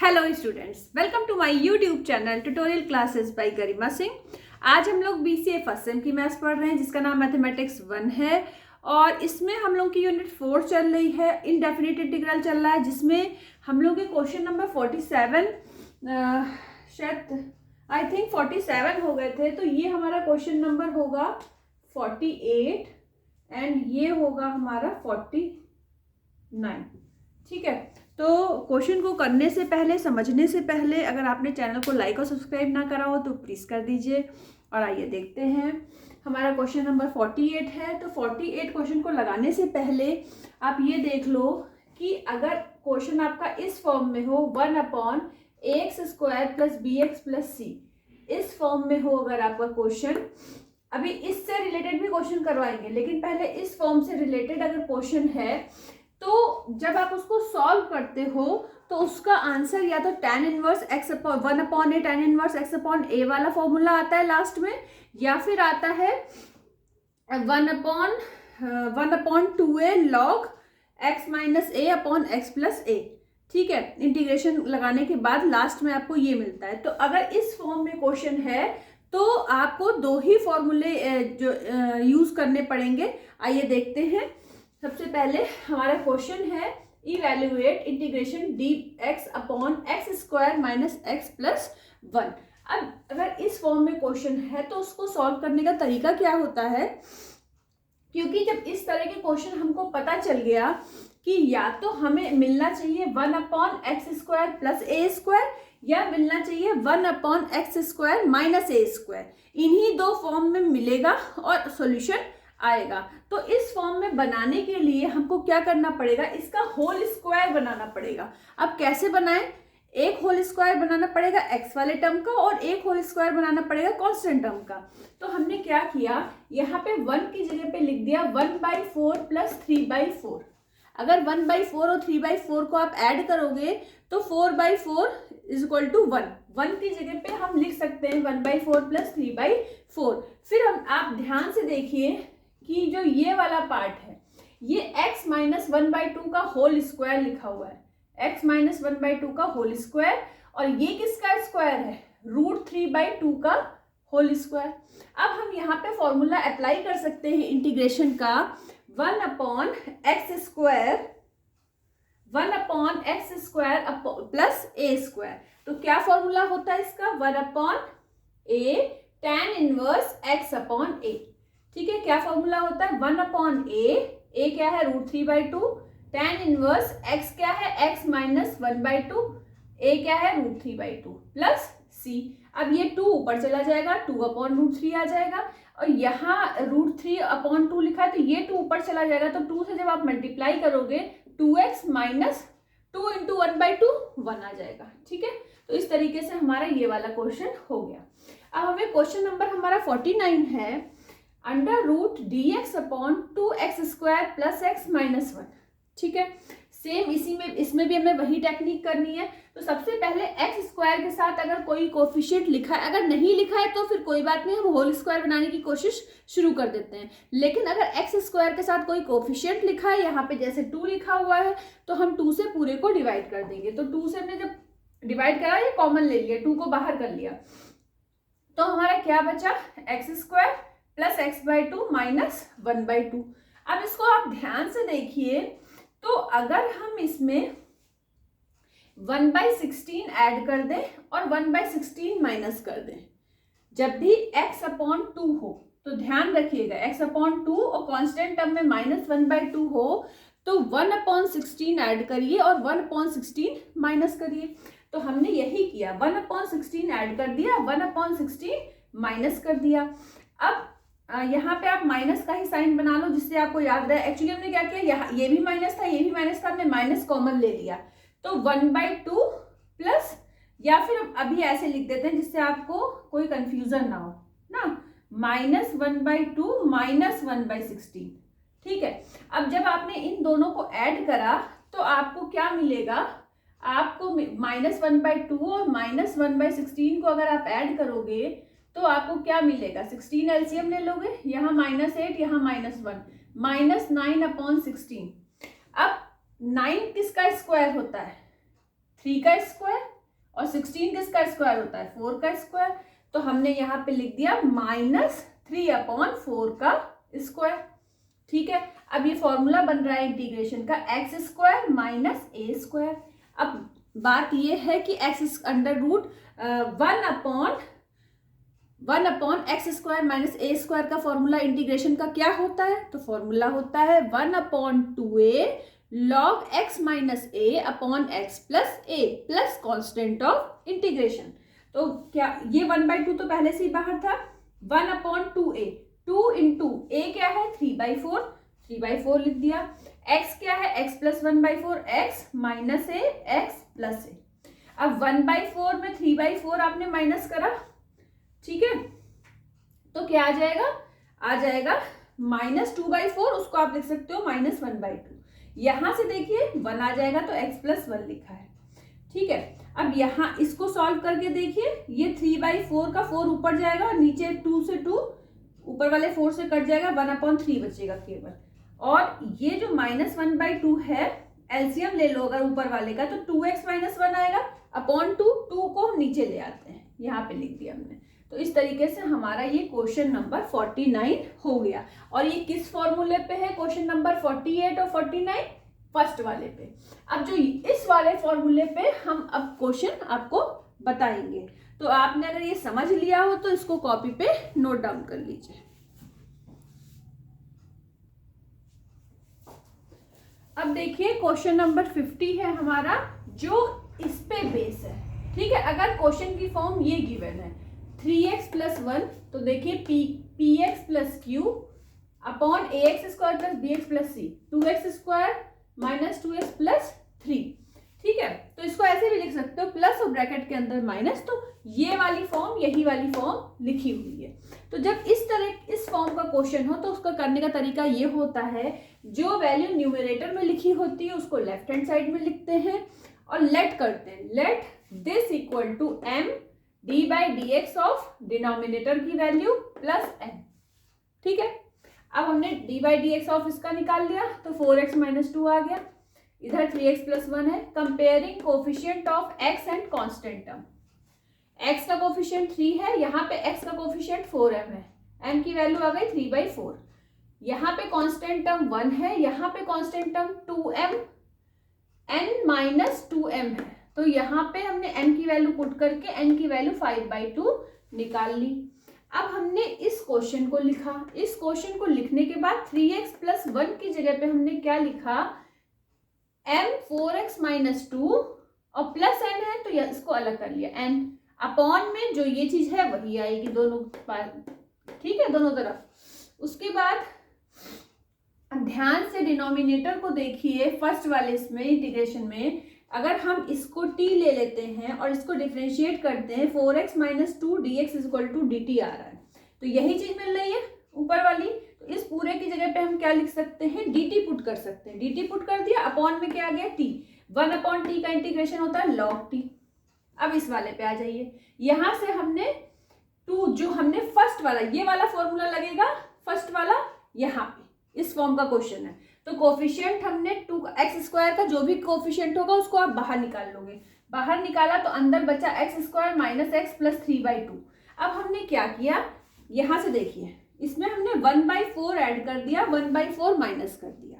Hello students, welcome to my YouTube channel tutorial classes by Garima Singh. आज हम लोग BCA first sem की maths पढ़ रहे हैं जिसका नाम मैथमेटिक्स 1 है और इसमें हम लोग की यूनिट 4 चल रही है। इनडेफिनिट इंटीग्रल चल रहा है जिसमें हम लोग के क्वेश्चन नंबर 47 शायद आई थिंक 47 हो गए थे, तो ये हमारा क्वेश्चन नंबर होगा 48 एंड ये होगा हमारा 49। ठीक है, तो क्वेश्चन को करने से पहले, समझने से पहले अगर आपने चैनल को लाइक और सब्सक्राइब ना करा हो तो प्लीज़ कर दीजिए। और आइए देखते हैं, हमारा क्वेश्चन नंबर 48 है। तो 48 क्वेश्चन को लगाने से पहले आप ये देख लो कि अगर क्वेश्चन आपका इस फॉर्म में हो 1/ax² + bx + c, इस फॉर्म में हो अगर आपका क्वेश्चन, अभी इससे रिलेटेड भी क्वेश्चन करवाएंगे लेकिन पहले इस फॉर्म से रिलेटेड अगर क्वेश्चन है तो जब आप उसको सॉल्व करते हो तो उसका आंसर या तो tan inverse x 1/a tan inverse x/a वाला फॉर्मूला आता है लास्ट में, या फिर आता है 1/2a log x - a x + a। ठीक है, इंटीग्रेशन लगाने के बाद लास्ट में आपको ये मिलता है। तो अगर इस फॉर्म में क्वेश्चन है तो आपको दो ही फॉर्मूले जो यूज करने पड़ेंगे। आइए देखते हैं। सबसे पहले हमारा क्वेश्चन है इवैल्यूएट इंटीग्रेशन dx/x² - x + 1। अब अगर इस फॉर्म में क्वेश्चन है तो उसको सॉल्व करने का तरीका क्या होता है, क्योंकि जब इस तरह के क्वेश्चन हमको पता चल गया कि या तो हमें मिलना चाहिए 1/x² + a² या मिलना चाहिए 1/x² - a², इन्हीं दो फॉर्म में मिलेगा और सॉल्यूशन आएगा। तो इस फॉर्म में बनाने के लिए हमको क्या करना पड़ेगा, इसका होल स्क्वायर बनाना पड़ेगा। अब कैसे बनाएं, एक होल स्क्वायर बनाना पड़ेगा x वाले टर्म का और एक होल स्क्वायर बनाना पड़ेगा कांस्टेंट टर्म का। तो हमने क्या किया, यहाँ पे 1 की जगह पे लिख दिया 1/4 + 3/4। अगर 1/4 और 3/4 को आप ऐड करोगे तो 4/4 = 1। 1 की जगह पे हम लिख सकते हैं 1/4 + 3/4। फिर आप ध्यान से देखिए कि जो ये वाला पार्ट है ये x - 1/2 का होल स्क्वायर लिखा हुआ है, x - 1/2 का होल स्क्वायर, और ये किसका स्क्वायर है, √3/2 का होल स्क्वायर। अब हम यहाँ पे फॉर्मूला अप्लाई कर सकते हैं इंटीग्रेशन का 1/x² + a²। तो क्या फॉर्मूला होता है इसका, 1/a tan इनवर्स x/a। ठीक है, क्या फॉर्मूला होता है, 1/a, a क्या है √3/2, tan इनवर्स x क्या है x - 1/2, a क्या है √3/2 प्लस c। अब ये 2 ऊपर चला जाएगा, 2/√3 आ जाएगा, और यहाँ √3/2 लिखा है तो ये 2 ऊपर चला जाएगा। तो 2 से जब आप मल्टीप्लाई करोगे 2x - 2 × 1/2 1 आ जाएगा। ठीक है, तो इस तरीके से हमारा ये वाला क्वेश्चन हो गया। अब हमें क्वेश्चन नंबर हमारा 49 है, √dx/2x² + x - 1। ठीक है, सेम इसमें भी हमें वही टेक्निक करनी है। तो सबसे पहले x² के साथ अगर कोई कोफिशिएंट लिखा है, अगर नहीं लिखा है तो फिर कोई बात नहीं, हम होल स्क्वायर बनाने की कोशिश शुरू कर देते हैं। लेकिन अगर x² के साथ कोई कोफिशिएंट लिखा है, यहाँ पे जैसे 2 लिखा हुआ है, तो हम 2 से पूरे को डिवाइड कर देंगे। तो 2 से हमने जब डिवाइड करा, ये कॉमन ले लिया, 2 को बाहर कर लिया, तो हमारा क्या बचा, x² + x/2 - 1/2। अब इसको आप ध्यान से देखिए, तो अगर हम इसमें 1/16 ऐड कर दें और 1/16 माइनस कर दें, जब भी x/2 हो, तो ध्यान रखिएगा x/2 और कांस्टेंट टर्म में -1/2 हो तो 1/16 ऐड करिए और 1/16 माइनस करिए। तो हमने यही किया, 1/16 ऐड कर दिया, 1/16 माइनस कर दिया। अब यहाँ पे आप माइनस का ही साइन बना लो जिससे आपको याद रहे। एक्चुअली हमने क्या किया, यहाँ ये भी माइनस था, ये भी माइनस था, हमने माइनस कॉमन ले लिया, तो 1/2 प्लस, या फिर हम अभी ऐसे लिख देते हैं जिससे आपको कोई कंफ्यूजन ना हो ना, -1/2 - 1/16। ठीक है, अब जब आपने इन दोनों को ऐड करा तो आपको क्या मिलेगा, आपको -1/2 और -1/16 को अगर आप ऐड करोगे तो आपको क्या मिलेगा, 16 एलसीएम ले लोगे, यहाँ -8 यहाँ -1, -9/16। अब 9 किसका स्क्वायर होता है, 3 का स्क्वायर, और 16 किसका स्क्वायर होता है? 4 का स्क्वायर। तो हमने यहाँ पे लिख दिया -3/4 का स्क्वायर। ठीक है, अब ये फॉर्मूला बन रहा है इंटीग्रेशन का x square minus a square. अब बात ये है कि x under root 1/x square minus a square का फॉर्मूला इंटीग्रेशन का क्या होता है? तो फॉर्मूला होता है 1/2a log x minus a upon x plus a plus constant of integration. तो क्या ये 1/2 तो पहले से ही बाहर था, 1/2a, 2 इंटू a क्या है? 3/4, 3/4 लिख दिया। x क्या है? x plus 1/4, x minus a, x plus a। अब 1/4 में 3/4 आपने माइनस करा, ठीक है, तो क्या आ जाएगा? आ जाएगा -2/4, उसको आप लिख सकते हो -1/2। यहां से देखिए 1 आ जाएगा तो x प्लस 1 लिखा है। ठीक है, अब यहाँ इसको सॉल्व करके देखिए, ये 3/4 का 4 ऊपर जाएगा और नीचे 2 से 2 ऊपर वाले 4 से कट जाएगा, 1/3 बचेगा केवल। और ये जो -1/2 है, एलसीएम ले लो अगर ऊपर वाले का, तो 2x माइनस 1 आएगा अपॉन 2 को हम नीचे ले आते हैं, यहाँ पे लिख दिया हमने। तो इस तरीके से हमारा ये क्वेश्चन नंबर 49 हो गया। और ये किस फॉर्मूले पे है? क्वेश्चन नंबर 48 और 49 फर्स्ट वाले पे। अब जो इस वाले फॉर्मूले पे हम अब क्वेश्चन आपको बताएंगे। तो आपने अगर ये समझ लिया हो तो इसको कॉपी पे नोट डाउन कर लीजिए। अब देखिए क्वेश्चन नंबर 50 है हमारा, जो इस पे बेस है। ठीक है, अगर क्वेश्चन की फॉर्म ये गिवन है 3x प्लस 1, तो देखिए px plus q upon ax square plus bx plus c, 2x square minus 2x plus 3। ठीक है, तो इसको ऐसे भी लिख सकते हो, प्लस और ब्रैकेट के अंदर माइनस। तो ये वाली फॉर्म, यही वाली फॉर्म लिखी हुई है। तो जब इस फॉर्म का क्वेश्चन हो तो उसका करने का तरीका ये होता है, जो वैल्यू न्यूमरेटर में लिखी होती है उसको लेफ्ट हैंड साइड में लिखते हैं और लेट करते हैं, let this equal to m d/dx of denominator की वैल्यू प्लस n। ठीक है, अब हमने d/dx ऑफ इसका निकाल लिया तो 4x माइनस 2 आ गया, इधर 3x प्लस 1 है। Comparing coefficient of x and constant term, x का कोफिशिएंट 3 है, यहाँ पे x का कोफिशिएंट 4m है, m की वैल्यू आ गई 3/4। यहाँ पे कांस्टेंट टर्म 1 है, यहाँ पे constant term 2m, n minus 2m है। तो यहाँ पे हमने n की वैल्यू पुट करके n की वैल्यू 5/2 निकाल ली। अब हमने इस क्वेश्चन को लिखा, इस क्वेश्चन को लिखने के बाद 3x प्लस 1 की जगह पे हमने क्या लिखा? m 4x माइनस 2 और प्लस n है तो इसको अलग कर लिया, n अपॉन में जो ये चीज है वही आएगी दोनों पार। ठीक है, दोनों तरफ। उसके बाद ध्यान से डिनोमिनेटर को देखिए, फर्स्ट वाले इसमें इंटीग्रेशन में अगर हम इसको t ले लेते हैं और इसको डिफरेंशिएट करते हैं, 4x minus 2 dx equal to dt आ रहा है, तो यही चीज मिल रही है ऊपर वाली। तो इस पूरे की जगह पे हम क्या लिख सकते हैं? dt पुट कर सकते हैं। dt पुट कर दिया, अपॉन में क्या आ गया? t, 1/t का इंटीग्रेशन होता है log t। अब इस वाले पे आ जाइए, यहां से हमने 2 जो हमने फर्स्ट वाला, ये वाला फॉर्मूला लगेगा फर्स्ट वाला यहाँ पे, इस फॉर्म का क्वेश्चन है। तो कोफिशिएंट हमने 2x स्क्वायर का जो भी कोफिशिएंट होगा उसको आप बाहर निकाल लोगे, बाहर निकाला तो अंदर बचा x square minus x plus 3/2। अब हमने क्या किया, यहाँ से देखिए, इसमें हमने 1/4 ऐड कर दिया, 1/4 माइनस कर दिया।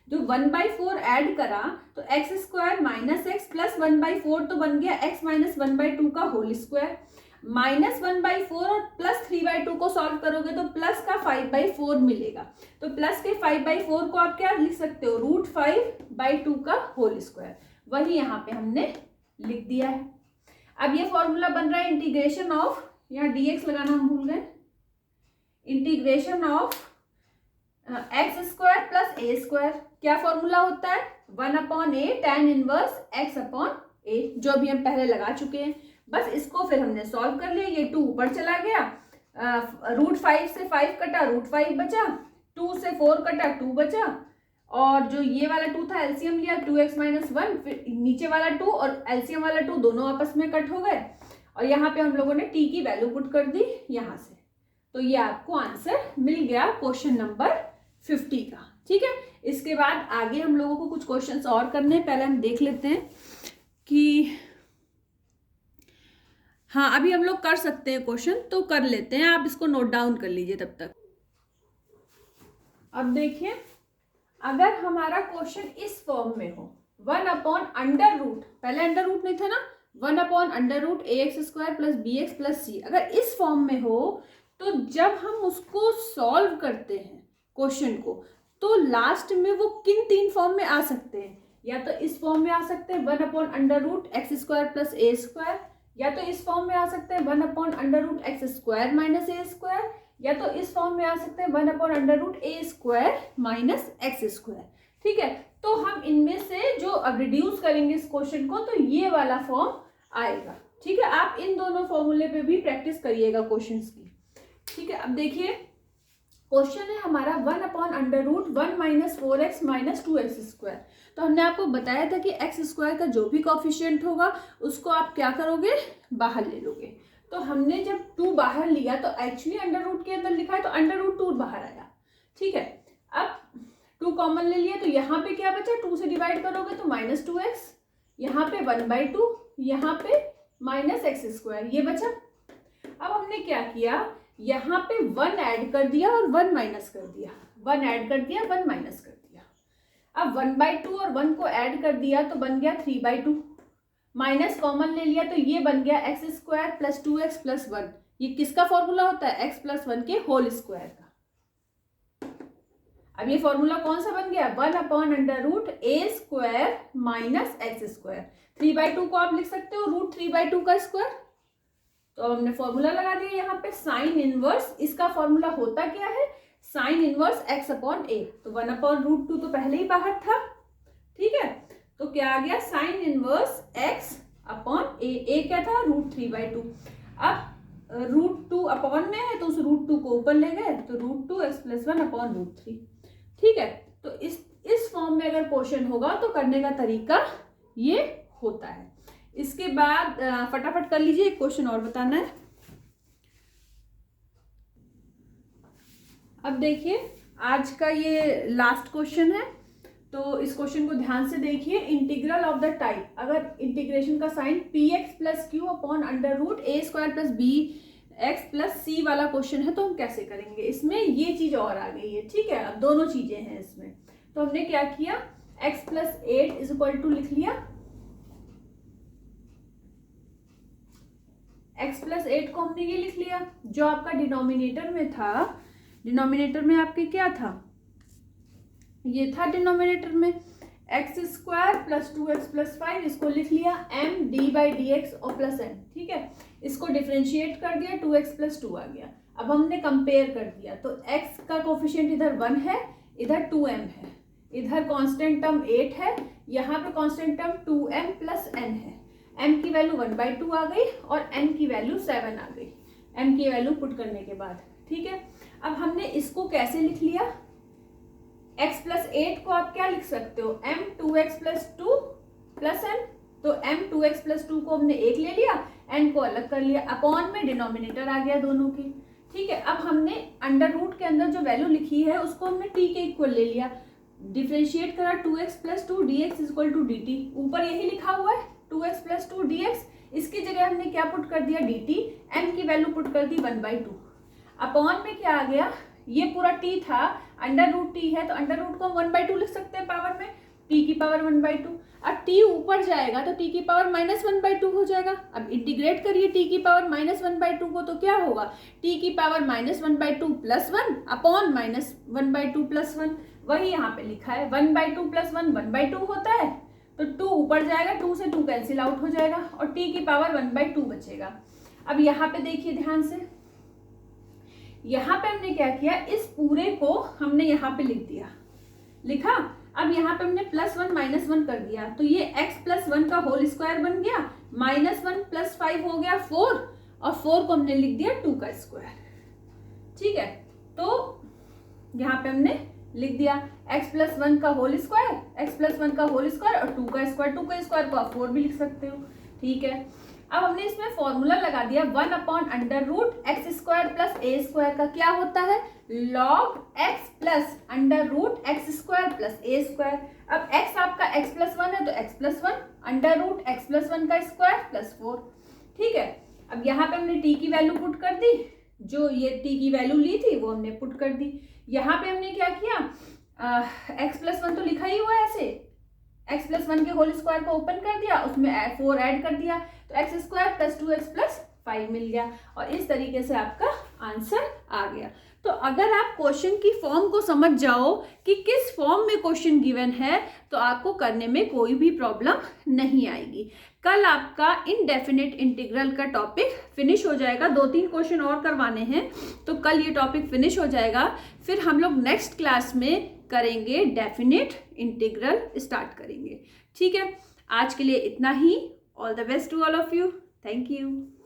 जो 1/4 ऐड करा तो x square minus x plus 1/4 तो बन गया x माइनस 1/2 का होल स्क्वायर, माइनस 1/4 और प्लस 3/2 को सॉल्व करोगे तो प्लस का 5/4 मिलेगा। तो प्लस के 5/4 को आप क्या लिख सकते हो? √5/2 का होल स्क्वायर। वही यहाँ पे हमने लिख दिया है। अब ये फॉर्मूला बन रहा है इंटीग्रेशन ऑफ, यहाँ dx लगाना हम भूल गए, integration of x square plus a square. क्या फॉर्मूला होता है? 1/a tan inverse x upon a, जो अभी हम पहले लगा चुके हैं। बस इसको फिर हमने सॉल्व कर लिया, ये 2 ऊपर चला गया, √5 से 5 कटा, √5 बचा, 2 से 4 कटा, 2 बचा, और जो ये वाला 2 था एलसीएम लिया 2x माइनस 1, फिर नीचे वाला 2 और एलसीएम वाला 2 दोनों आपस में कट हो गए, और यहाँ पे हम लोगों ने t की वैल्यू पुट कर दी यहाँ से। तो ये आपको आंसर मिल गया क्वेश्चन नंबर 50 का। ठीक है, इसके बाद आगे हम लोगों को कुछ क्वेश्चंस और करने हैं, पहले हम देख लेते हैं कि हाँ अभी हम लोग कर सकते हैं क्वेश्चन, तो कर लेते हैं, आप इसको नोट डाउन कर लीजिए तब तक। अब देखिए, अगर हमारा क्वेश्चन इस फॉर्म में हो 1/√, पहले अंडर रूट नहीं था ना, 1/√ax² + bx + c, अगर इस फॉर्म में हो तो जब हम उसको सॉल्व करते हैं क्वेश्चन को, तो लास्ट में वो किन 3 फॉर्म में आ सकते हैं? या तो इस फॉर्म में आ सकते हैं 1/√x² + a², या तो इस फॉर्म में आ सकते हैं 1/√x² - a², या तो इस फॉर्म में आ सकते हैं 1/√a² - x²। ठीक है, तो हम इनमें से जो अब रिड्यूस करेंगे इस क्वेश्चन को, तो ये वाला फॉर्म आएगा। ठीक है, आप इन दोनों फॉर्मूले पे भी प्रैक्टिस करिएगा क्वेश्चंस की। ठीक है, अब देखिए क्वेश्चन है हमारा 1/√1 - 4x - 2x²। तो हमने आपको बताया था कि x² का जो भी कोफिशिएंट होगा उसको आप क्या करोगे, बाहर ले लोगे। तो हमने जब 2 बाहर लिया तो एक्चुअली अंडर रूट के अंदर लिखा है तो अंडर√2 बाहर आया। ठीक है, अब 2 कॉमन ले लिया तो यहाँ पे क्या बचा, 2 से डिवाइड करोगे तो -2x, यहाँ पे 1/2, यहाँ पे -x², ये बचा। अब हमने क्या किया, यहाँ पे 1 ऐड कर दिया और 1 माइनस कर दिया, 1 ऐड कर दिया 1 माइनस कर दिया। अब 1/2 और 1 को ऐड कर दिया तो बन गया 3/2, माइनस कॉमन ले लिया तो ये बन गया x² + 2x + 1। ये किसका फॉर्मूला होता है, x + 1 के होल स्क्वायर का। अब ये फॉर्मूला कौन सा बन गया, 1/√a² - x²। 3/2 को आप लिख सकते हो √3/2 का स्क्वायर। तो अब हमने फॉर्मूला लगा दिया यहाँ पे, साइन इनवर्स, इसका फॉर्मूला होता क्या है, साइन इनवर्स x/a। तो 1/√2 तो पहले ही बाहर था। ठीक है, तो क्या आ गया, साइन इनवर्स x/a। a क्या था, √3/2। अब √2 अपॉन में है तो उस √2 को ऊपर ले गए तो √2x + 1/√3। ठीक है, तो इस फॉर्म में अगर क्वेश्चन होगा तो करने का तरीका ये होता है। इसके बाद फटाफट कर लीजिए, एक क्वेश्चन और बताना है। अब देखिए आज का ये लास्ट क्वेश्चन है, तो इस क्वेश्चन को ध्यान से देखिए। इंटीग्रल ऑफ द टाइप, अगर इंटीग्रेशन का sign px + q upon √a² + bx + c वाला क्वेश्चन है तो हम कैसे करेंगे। इसमें ये चीज और आ गई है। ठीक है, अब दोनों चीजें हैं इसमें। तो हमने क्या किया, x + 8 = लिख लिया, x + 8 को हमने ये लिख लिया। जो आपका डिनोमिनेटर में था, डिनोमिनेटर में आपके क्या था, ये था डिनोमिनेटर में x² + 2x + 5, इसको लिख लिया md/dx और प्लस n। ठीक है, इसको डिफरेंशिएट कर दिया, 2x + 2 आ गया। अब हमने कंपेयर कर दिया तो x का कोफिशिएंट इधर 1 है, इधर 2m है, इधर कांस्टेंट टर्म 8 है, यहाँ पे कांस्टेंट टर्म 2m + n है। m की वैल्यू 1/2 आ गई और n की वैल्यू 7 आ गई, m की वैल्यू पुट करने के बाद। ठीक है, अब हमने इसको कैसे लिख लिया, x + 8 को आप क्या लिख सकते हो, m2x + 2 + n। तो m2x + 2 को हमने 1 ले लिया, n को अलग कर लिया, अपॉन में डिनोमिनेटर आ गया दोनों की। ठीक है, अब हमने अंडर रूट के अंदर जो वैल्यू लिखी है उसको हमने t के इक्वल ले लिया, डिफरेंशिएट करा 2x + 2 dx = dt। ऊपर यही लिखा हुआ है 2x + 2 dx, इसकी जगह हमने क्या पुट कर दिया, dt, n की वैल्यू पुट कर दी 1/2। अपॉन में क्या आ गया, ये पूरा t था, अंडर रूट t है तो अंडर रूट को हम 1/2 लिख सकते हैं पावर में, t की पावर 1/2। अब t ऊपर जाएगा तो t की पावर -1/2 हो जाएगा। अब इंटीग्रेट करिए t की पावर -1/2 को, तो क्या होगा, t की पावर -1/2 + 1 अपॉन -1/2 + 1। वही यहाँ पे लिखा है 1/2 + 1 1/2 होता है, तो 2 ऊपर जाएगा, 2 से 2 कैंसिल आउट हो जाएगा और t की पावर 1/2 बचेगा। अब यहाँ पे देखिए ध्यान से, यहाँ पे हमने क्या किया, इस पूरे को हमने यहाँ पे लिख दिया, लिखा। अब यहाँ पे हमने +1 -1 कर दिया तो ये x + 1 का होल स्क्वायर बन गया, -1 + 5 हो गया 4, और 4 को हमने लिख दिया 2 का स्क्वायर। ठीक है, तो यहाँ पे हमने लिख दिया x + 1 का होल स्क्वायर, x + 1 का होल स्क्वायर और 2 का स्क्वायर। 2 का स्क्वायर को आप 4 भी लिख सकते हो। ठीक है, अब हमने इसमें फॉर्मूला लगा दिया 1/√x² + a² का क्या होता है, log x + √x² + a²। अब x आपका x प्लस 1 है तो x plus 1 under root x plus 1 का स्क्वायर प्लस 4। ठीक है, अब यहाँ पे हमने t की वैल्यू पुट कर दी, जो ये t की वैल्यू ली थी वो हमने पुट कर दी। यहाँ पे हमने क्या किया, x प्लस 1 तो लिखा ही हुआ है ऐसे, x प्लस 1 के होल स्क्वायर को ओपन कर दिया, उसमें 4 ऐड कर दिया तो x square plus 2x plus 5 मिल गया, और इस तरीके से आपका आंसर आ गया। तो अगर आप क्वेश्चन की फॉर्म को समझ जाओ कि किस फॉर्म में क्वेश्चन गिवन है, तो आपको करने में कोई भी प्रॉब्लम नहीं आएगी। कल आपका इनडेफिनिट इंटीग्रल का टॉपिक फिनिश हो जाएगा, 2-3 क्वेश्चन और करवाने हैं, तो कल ये टॉपिक फिनिश हो जाएगा। फिर हम लोग नेक्स्ट क्लास में करेंगे डेफिनिट इंटीग्रल स्टार्ट करेंगे। ठीक है, आज के लिए इतना ही। All the best to all of you. Thank you.